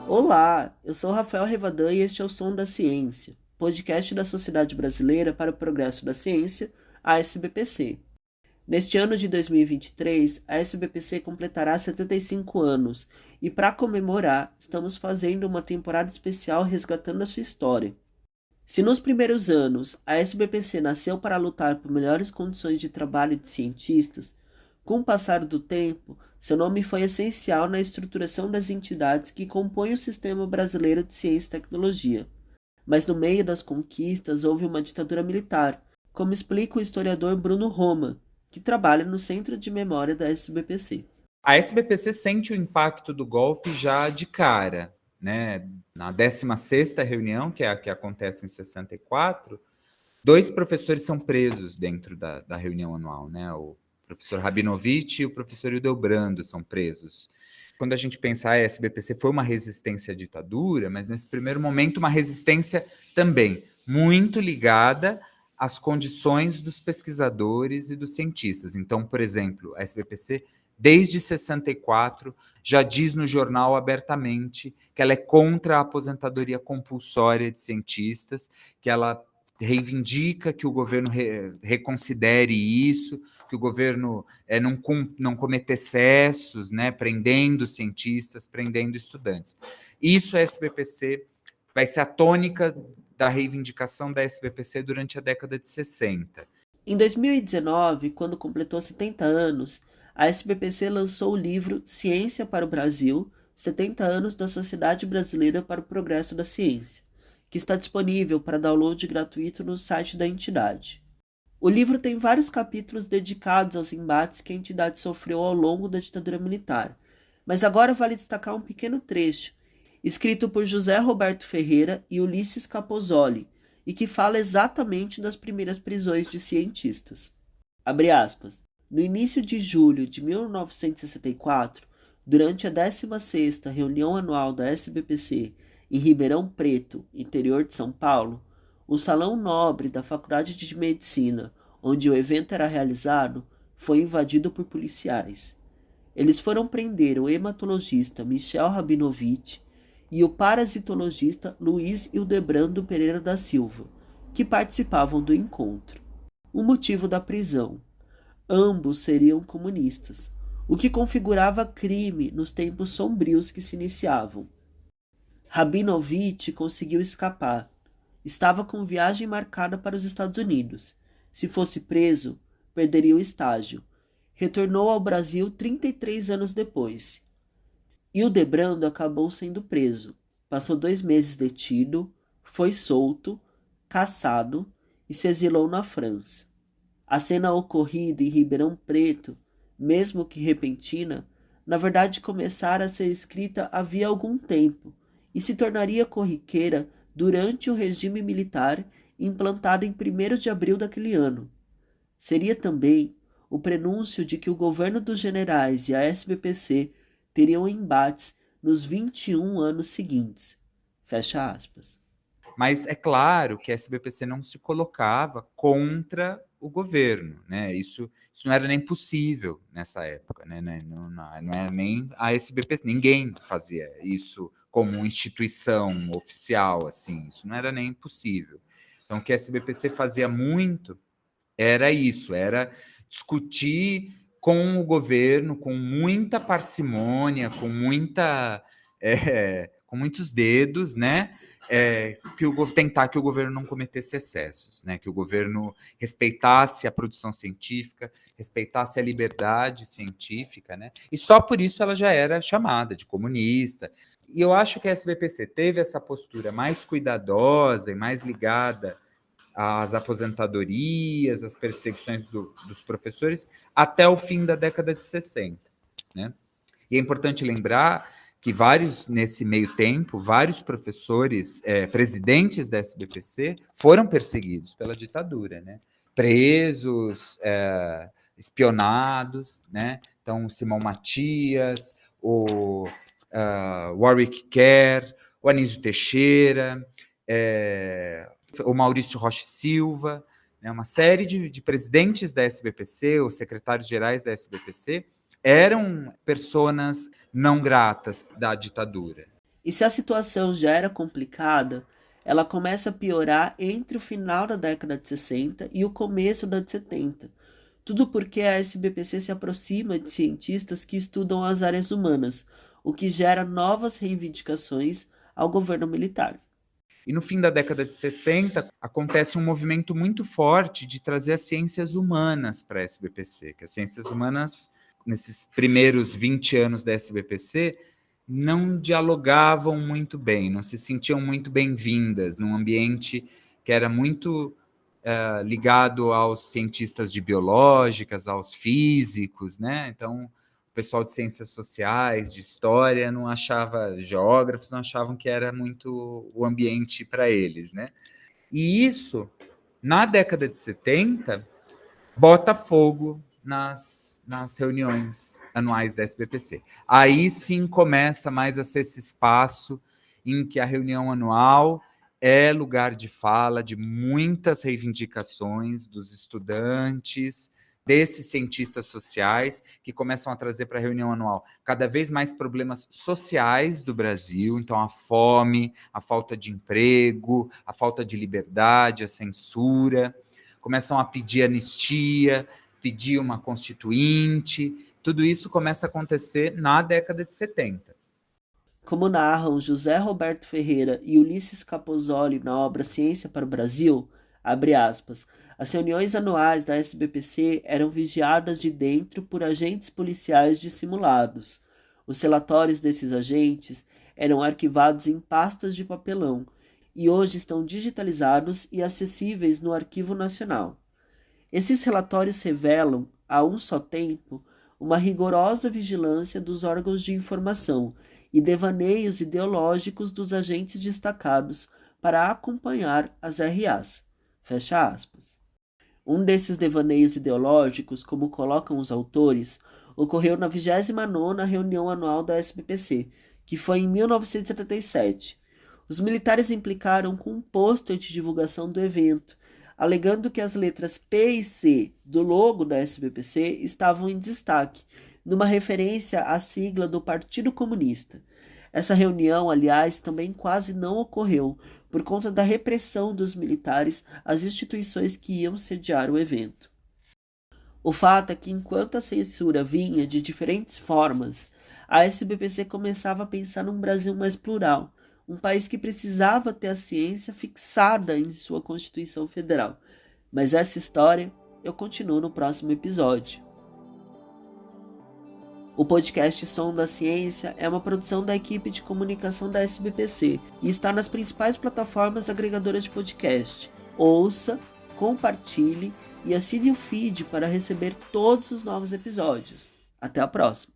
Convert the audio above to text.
Olá, eu sou Rafael Revadan e este é o Som da Ciência, podcast da Sociedade Brasileira para o Progresso da Ciência, a SBPC. Neste ano de 2023, a SBPC completará 75 anos e, para comemorar, estamos fazendo uma temporada especial resgatando a sua história. Se nos primeiros anos a SBPC nasceu para lutar por melhores condições de trabalho de cientistas, com o passar do tempo, seu nome foi essencial na estruturação das entidades que compõem o sistema brasileiro de ciência e tecnologia. Mas no meio das conquistas houve uma ditadura militar, como explica o historiador Bruno Roma, que trabalha no Centro de Memória da SBPC. A SBPC sente o impacto do golpe já de cara, né? Na 16ª reunião, que é a que acontece em 64, dois professores são presos dentro da reunião anual, né? O professor Rabinovich e o professor Hildebrando são presos. Quando a gente pensa a SBPC foi uma resistência à ditadura, mas nesse primeiro momento uma resistência também muito ligada às condições dos pesquisadores e dos cientistas. Então, por exemplo, a SBPC desde 64 já diz no jornal abertamente que ela é contra a aposentadoria compulsória de cientistas, que ela reivindica que o governo reconsidere isso, que o governo não cometa excessos, né, prendendo cientistas, prendendo estudantes. Isso a SBPC vai ser a tônica da reivindicação da SBPC durante a década de 60. Em 2019, quando completou 70 anos, a SBPC lançou o livro Ciência para o Brasil, 70 anos da Sociedade Brasileira para o Progresso da Ciência, que está disponível para download gratuito no site da entidade. O livro tem vários capítulos dedicados aos embates que a entidade sofreu ao longo da ditadura militar, mas agora vale destacar um pequeno trecho, escrito por José Roberto Ferreira e Ulisses Capozoli, e que fala exatamente das primeiras prisões de cientistas. Abre aspas. No início de julho de 1964, durante a 16ª reunião anual da SBPC em Ribeirão Preto, interior de São Paulo, o Salão Nobre da Faculdade de Medicina, onde o evento era realizado, foi invadido por policiais. Eles foram prender o hematologista Michel Rabinovich e o parasitologista Luiz Hildebrando Pereira da Silva, que participavam do encontro. O motivo da prisão: ambos seriam comunistas, o que configurava crime nos tempos sombrios que se iniciavam. Rabinovich conseguiu escapar. Estava com viagem marcada para os Estados Unidos. Se fosse preso, perderia o estágio. Retornou ao Brasil 33 anos depois. Hildebrando acabou sendo preso. Passou 2 meses detido, foi solto, cassado e se exilou na França. A cena ocorrida em Ribeirão Preto, mesmo que repentina, na verdade começara a ser escrita havia algum tempo e se tornaria corriqueira durante o regime militar implantado em 1º de abril daquele ano. Seria também o prenúncio de que o governo dos generais e a SBPC teriam embates nos 21 anos seguintes. Fecha aspas. Mas é claro que a SBPC não se colocava contra o governo, né? Isso não era nem possível nessa época, né? Não era nem a SBPC, ninguém fazia isso como instituição oficial, assim, isso não era nem possível. Então, o que a SBPC fazia muito era isso, era discutir com o governo com muita parcimônia, com muitos dedos, né? Tentar que o governo não cometesse excessos, né? Que o governo respeitasse a produção científica, respeitasse a liberdade científica, né? E só por isso ela já era chamada de comunista. E eu acho que a SBPC teve essa postura mais cuidadosa e mais ligada às aposentadorias, às perseguições dos professores, até o fim da década de 60. Né? E é importante lembrar que nesse meio tempo, vários professores, presidentes da SBPC, foram perseguidos pela ditadura, né? Presos, espionados, né? Então, Simão Matias, o Warwick Kerr, o Anísio Teixeira, o Maurício Rocha Silva, né, uma série de presidentes da SBPC, os secretários gerais da SBPC, eram personas não gratas da ditadura. E se a situação já era complicada, ela começa a piorar entre o final da década de 60 e o começo da de 70. Tudo porque a SBPC se aproxima de cientistas que estudam as áreas humanas, o que gera novas reivindicações ao governo militar. E no fim da década de 60, acontece um movimento muito forte de trazer as ciências humanas para a SBPC, que as ciências humanas, nesses primeiros 20 anos da SBPC, não dialogavam muito bem, não se sentiam muito bem-vindas num ambiente que era muito ligado aos cientistas de biológicas, aos físicos, né? Então, o pessoal de ciências sociais, de história, não achava, geógrafos não achavam que era muito o ambiente para eles, né? E isso, na década de 70, bota fogo nas reuniões anuais da SBPC. Aí sim começa mais a ser esse espaço em que a reunião anual é lugar de fala de muitas reivindicações dos estudantes, desses cientistas sociais, que começam a trazer para a reunião anual cada vez mais problemas sociais do Brasil, então a fome, a falta de emprego, a falta de liberdade, a censura, começam a pedir anistia, pedir uma constituinte, tudo isso começa a acontecer na década de 70. Como narram José Roberto Ferreira e Ulisses Capozoli na obra Ciência para o Brasil, abre aspas, as reuniões anuais da SBPC eram vigiadas de dentro por agentes policiais dissimulados. Os relatórios desses agentes eram arquivados em pastas de papelão e hoje estão digitalizados e acessíveis no Arquivo Nacional. Esses relatórios revelam, a um só tempo, uma rigorosa vigilância dos órgãos de informação e devaneios ideológicos dos agentes destacados para acompanhar as RAs. Fecha aspas. Um desses devaneios ideológicos, como colocam os autores, ocorreu na 29ª reunião anual da SBPC, que foi em 1977. Os militares implicaram com um pôster de divulgação do evento, alegando que as letras P e C do logo da SBPC estavam em destaque, numa referência à sigla do Partido Comunista. Essa reunião, aliás, também quase não ocorreu, por conta da repressão dos militares às instituições que iam sediar o evento. O fato é que, enquanto a censura vinha de diferentes formas, a SBPC começava a pensar num Brasil mais plural, um país que precisava ter a ciência fixada em sua Constituição Federal. Mas essa história eu continuo no próximo episódio. O podcast Som da Ciência é uma produção da equipe de comunicação da SBPC e está nas principais plataformas agregadoras de podcast. Ouça, compartilhe e assine o feed para receber todos os novos episódios. Até a próxima!